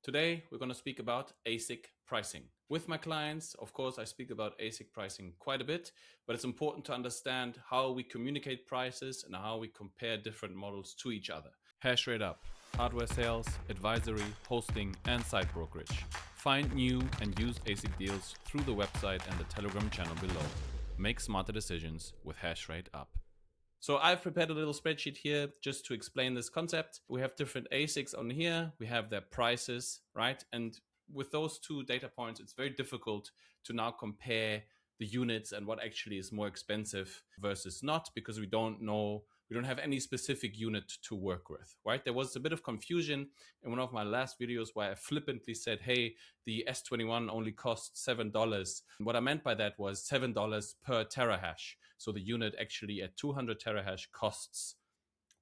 Today, we're going to speak about ASIC pricing. With my clients, of course, I speak about ASIC pricing quite a bit, but it's important to understand how we communicate prices and how we compare different models to each other. HashrateUp, hardware sales, advisory, hosting, and site brokerage. Find new and used ASIC deals through the website and the Telegram channel below. Make smarter decisions with HashrateUp. So I've prepared a little spreadsheet here just to explain this concept. We have different ASICs on here. We have their prices, right? And with those two data points, it's very difficult to now compare the units and what actually is more expensive versus not, because we don't know, we don't have any specific unit to work with, right? There was a bit of confusion in one of my last videos where I flippantly said, hey, the S21 only costs $7. What I meant by that was $7 per terahash. So the unit actually at 200 terahash costs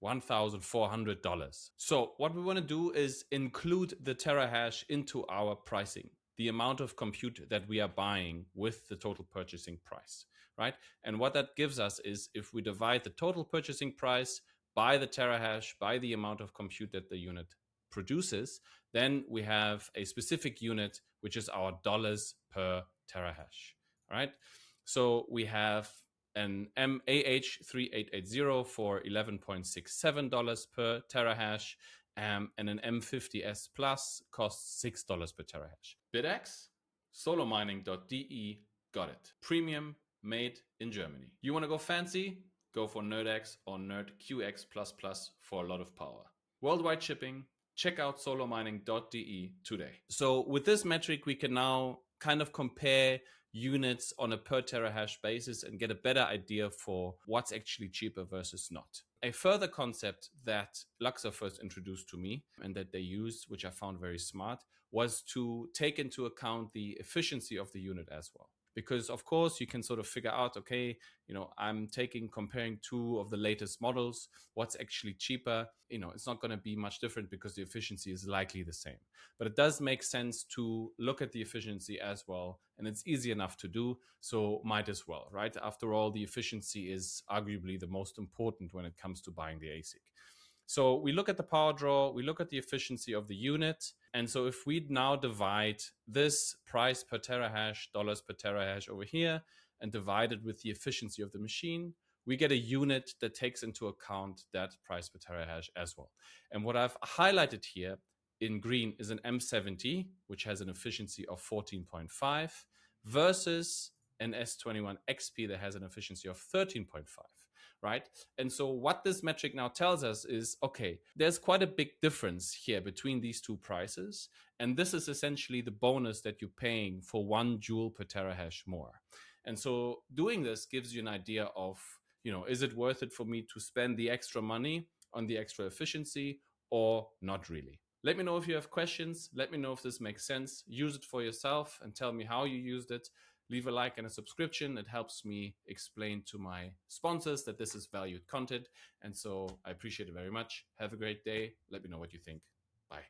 $1,400. So what we want to do is include the terahash into our pricing, the amount of compute that we are buying with the total purchasing price, right? And what that gives us is if we divide the total purchasing price by the terahash, by the amount of compute that the unit produces, then we have a specific unit, which is our dollars per terahash, right? So we have an AH3880 for $11.67 per terahash, and an M50S Plus costs $6 per terahash. BitX, solomining.de, got it. Premium, made in Germany. You want to go fancy? Go for NerdX or NerdQX++ for a lot of power. Worldwide shipping. Check out solomining.de today. So with this metric, we can now kind of compare units on a per terahash basis and get a better idea for what's actually cheaper versus not. A further concept that Luxor first introduced to me and that they used, which I found very smart, was to take into account the efficiency of the unit as well. Because of course you can sort of figure out, okay, I'm comparing two of the latest models, what's actually cheaper. It's not going to be much different because the efficiency is likely the same. But it does make sense to look at the efficiency as well. And it's easy enough to do, so might as well, right? After all, the efficiency is arguably the most important when it comes to buying the ASIC. So we look at the power draw, we look at the efficiency of the unit. And so if we now divide this price per terahash, dollars per terahash over here, and divide it with the efficiency of the machine, we get a unit that takes into account that price per terahash as well. And what I've highlighted here in green is an M70, which has an efficiency of 14.5 versus an S21 XP that has an efficiency of 13.5. Right? And so what this metric now tells us is, okay, there's quite a big difference here between these two prices. And this is essentially the bonus that you're paying for 1 joule per terahash more. And so doing this gives you an idea of, is it worth it for me to spend the extra money on the extra efficiency or not really? Let me know if you have questions. Let me know if this makes sense. Use it for yourself and tell me how you used it. Leave a like and a subscription. It helps me explain to my sponsors that this is valued content. And so I appreciate it very much. Have a great day. Let me know what you think. Bye.